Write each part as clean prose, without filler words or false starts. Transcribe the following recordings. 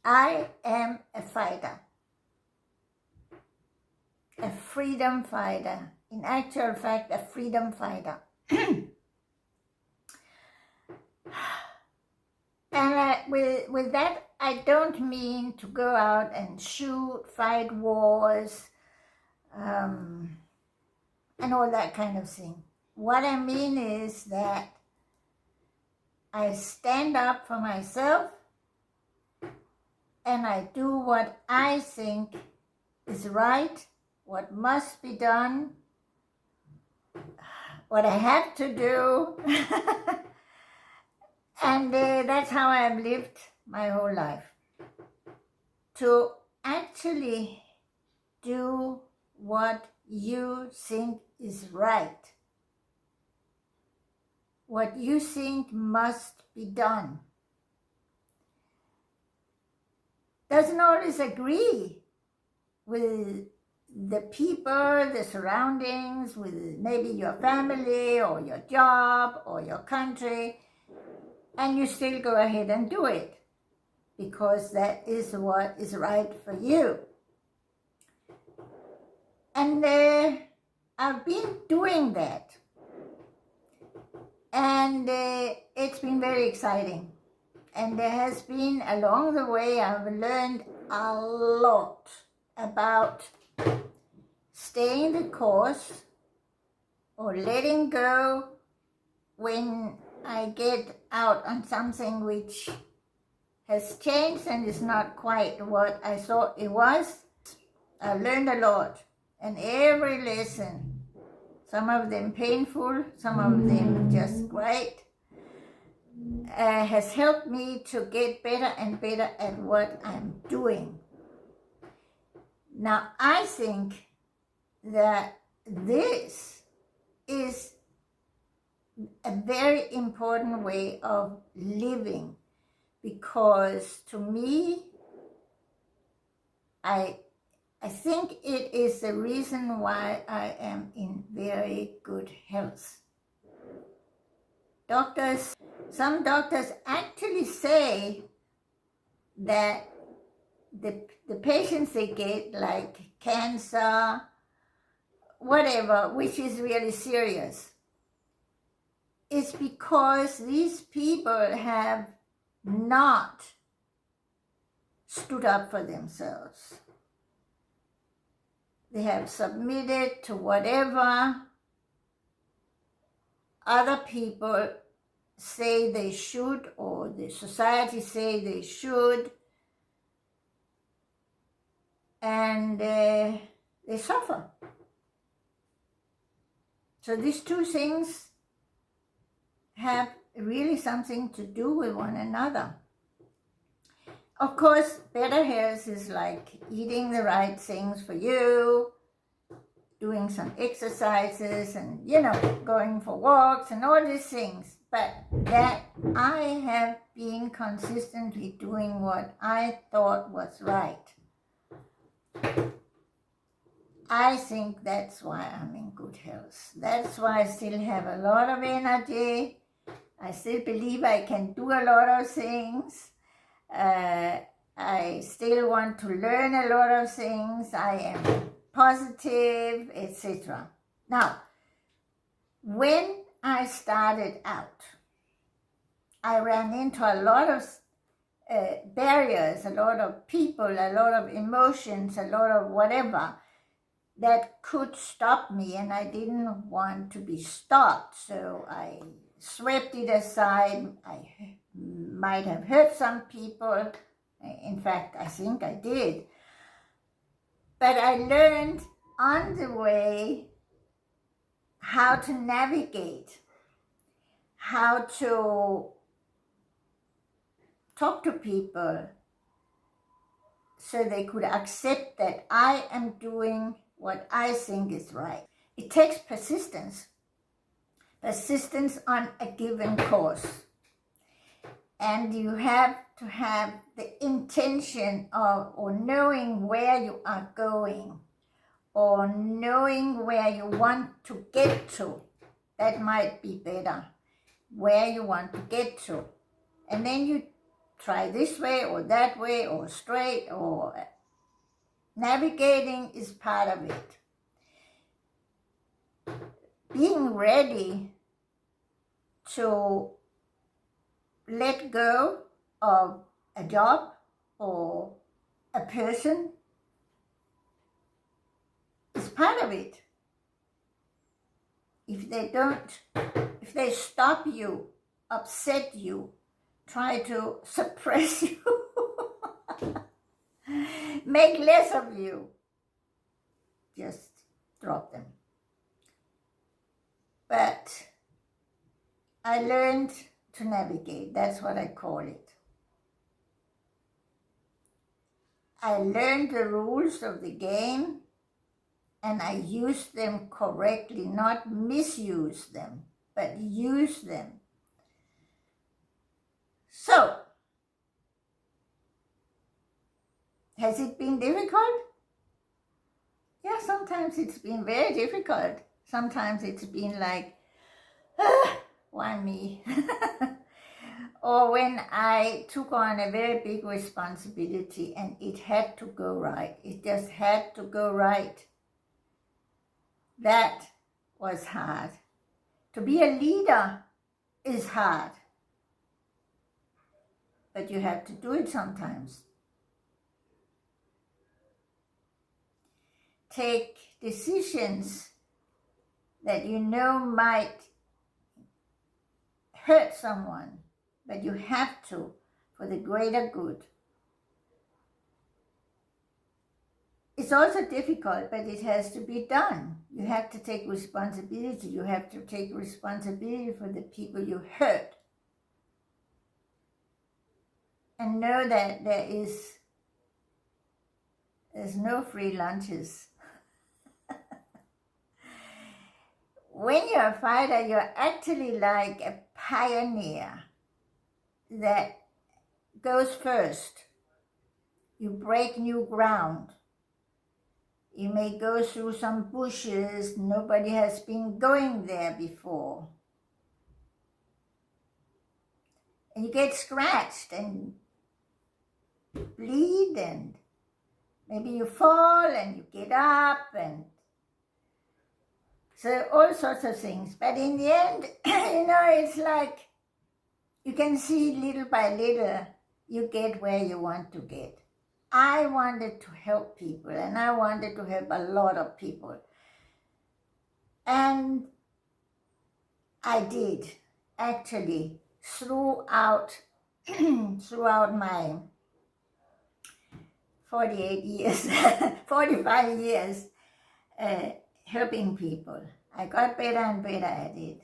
I am a fighter, a freedom fighter. In actual fact, a freedom fighter. And with that, I don't mean to go out and shoot, fight wars, and all that kind of thing. What I mean is that I stand up for myself and I do what I think is right, what must be done, what I have to do. And that's how I've lived my whole life. To actually do what you think is right, what you think must be done. Doesn't always agree with the people, the surroundings, with maybe your family or your job or your country, and you still go ahead and do it because that is what is right for you. And I've been doing that, and it's been very exciting. And there has been, along the way, I've learned a lot about staying the course or letting go when I get out on something which has changed and is not quite what I thought it was. I learned a lot, and every lesson, some of them painful, some of them just great, has helped me to get better and better at what I'm doing. Now, I think that this is a very important way of living, because to me, I think it is the reason why I am in very good health. Some doctors actually say that the patients they get, like cancer, whatever, which is really serious, it's because these people have not stood up for themselves. They have submitted to whatever other people say they should, or the society say they should, and they suffer. So these two things have really something to do with one another. Of course, better health is like eating the right things for you, doing some exercises, and going for walks and all these things. But that I have been consistently doing what I thought was right. I think that's why I'm in good health. That's why I still have a lot of energy. I still believe I can do a lot of things. I still want to learn a lot of things. I am positive, etc. Now, when I started out, I ran into a lot of barriers, a lot of people, a lot of emotions, a lot of whatever that could stop me, and I didn't want to be stopped, so I swept it aside. I might have hurt some people. In fact, I think I did. But I learned on the way how to navigate, how to talk to people so they could accept that I am doing what I think is right. It takes persistence on a given course. And you have to have the intention of, or knowing where you are going, or knowing where you want to get to. That might be better, where you want to get to. And then you try this way or that way or straight, or navigating is part of it. Being ready to let go of a job or a person is part of it. If they stop you, upset you, try to suppress you, make less of you, just drop them. But I learned to navigate. That's what I call it. I learned the rules of the game, and I used them correctly, not misuse them, but use them. So, has it been difficult? Yeah, sometimes it's been very difficult. Sometimes it's been like, why me? Or when I took on a very big responsibility and it had to go right. It just had to go right. That was hard. To be a leader is hard. But you have to do it sometimes. Take decisions that you know might hurt someone, but you have to for the greater good. It's also difficult, but it has to be done. You have to take responsibility. You have to take responsibility for the people you hurt. And know that there's no free lunches. When you're a fighter, you're actually like a pioneer that goes first. You break new ground. You may go through some bushes. Nobody has been going there before. And you get scratched and bleed, and maybe you fall and you get up, and so all sorts of things. But in the end, it's like you can see little by little you get where you want to get. I wanted to help people, and I wanted to help a lot of people. And I did, actually, throughout my 48 years, 45 years, helping people. I got better and better at it.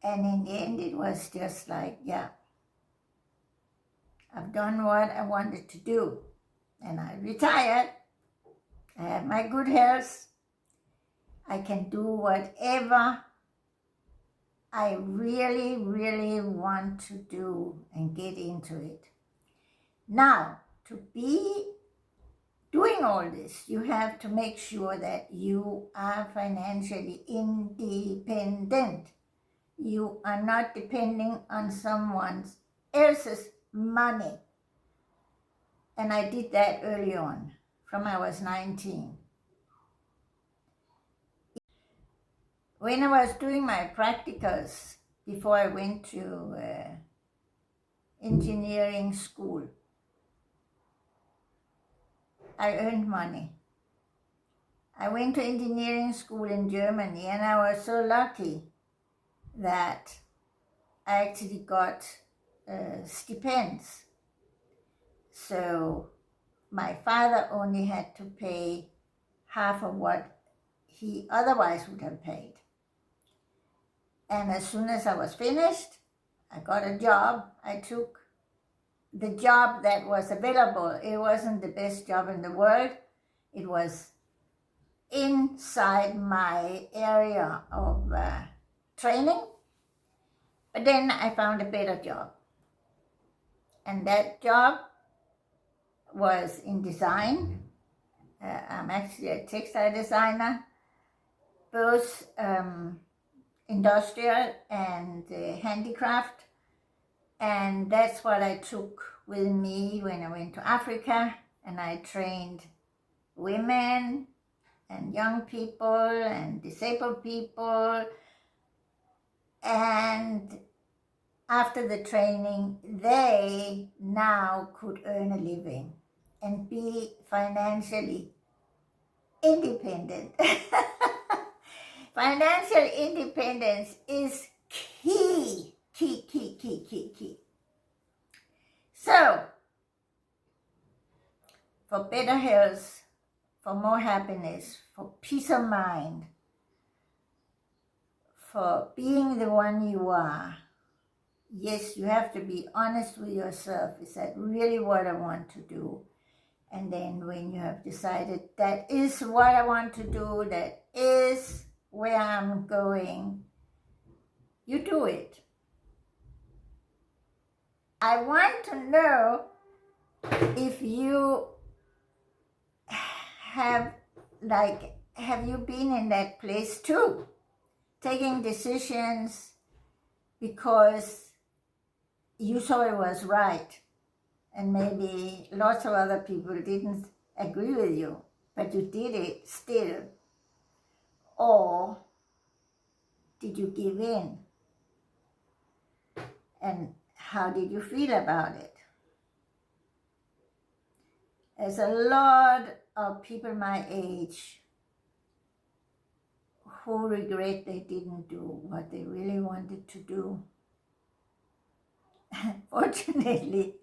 And in the end, it was just like, yeah, I've done what I wanted to do. And I retired. I have my good health. I can do whatever I really, really want to do and get into it. Now, to be doing all this, you have to make sure that you are financially independent. You are not depending on someone else's money. And I did that early on, from I was 19. When I was doing my practicals, before I went to engineering school, I earned money. I went to engineering school in Germany, and I was so lucky that I actually got stipends. So my father only had to pay half of what he otherwise would have paid. And as soon as I was finished, I got a job. I took the job that was available. It wasn't the best job in the world. It was inside my area of training. But then I found a better job. And that job was in design. I'm actually a textile designer, both industrial and handicraft. And that's what I took with me when I went to Africa, and I trained women and young people and disabled people. And after the training, they now could earn a living and be financially independent. Financial independence is key. So, for better health, for more happiness, for peace of mind, for being the one you are, yes, you have to be honest with yourself. Is that really what I want to do? And then when you have decided that is what I want to do, that is where I'm going, you do it. I want to know if you have you been in that place too? Taking decisions because you saw it was right, and maybe lots of other people didn't agree with you, but you did it still. Or did you give in? And how did you feel about it? There's a lot of people my age who regret they didn't do what they really wanted to do. Fortunately,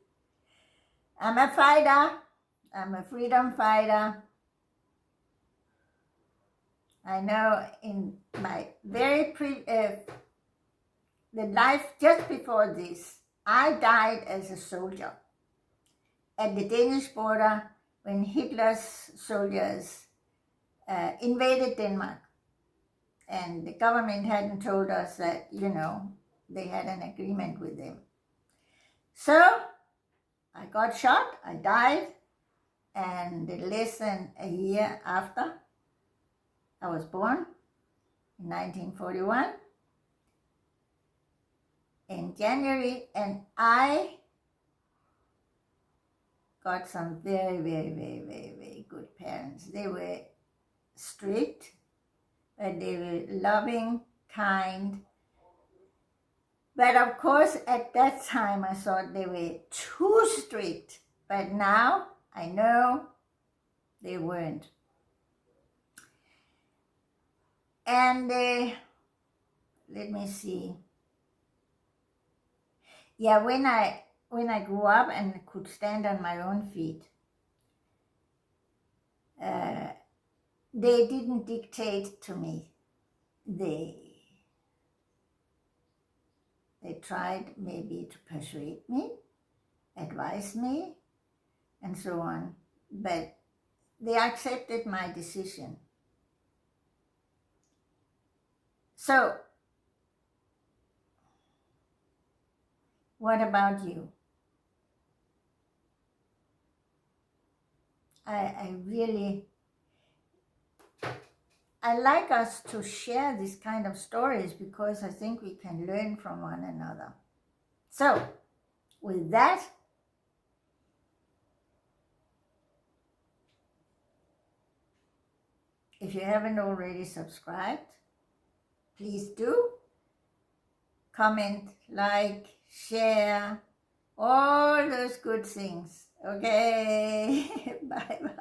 I'm a fighter. I'm a freedom fighter. I know in my the life just before this, I died as a soldier at the Danish border when Hitler's soldiers invaded Denmark. And the government hadn't told us that, they had an agreement with them. So I got shot, I died, and less than a year after I was born, in 1941, in January, and I got some very, very, very, very, very good parents. They were strict, but they were loving, kind. But of course, at that time, I thought they were too strict. But now, I know they weren't. And let me see. Yeah, when I grew up and could stand on my own feet, they didn't dictate to me. They tried maybe to persuade me, advise me, and so on. But they accepted my decision. So, what about you? I like us to share these kind of stories because I think we can learn from one another. So, with that, if you haven't already subscribed, please do. Comment, like, share, all those good things. Okay, bye-bye.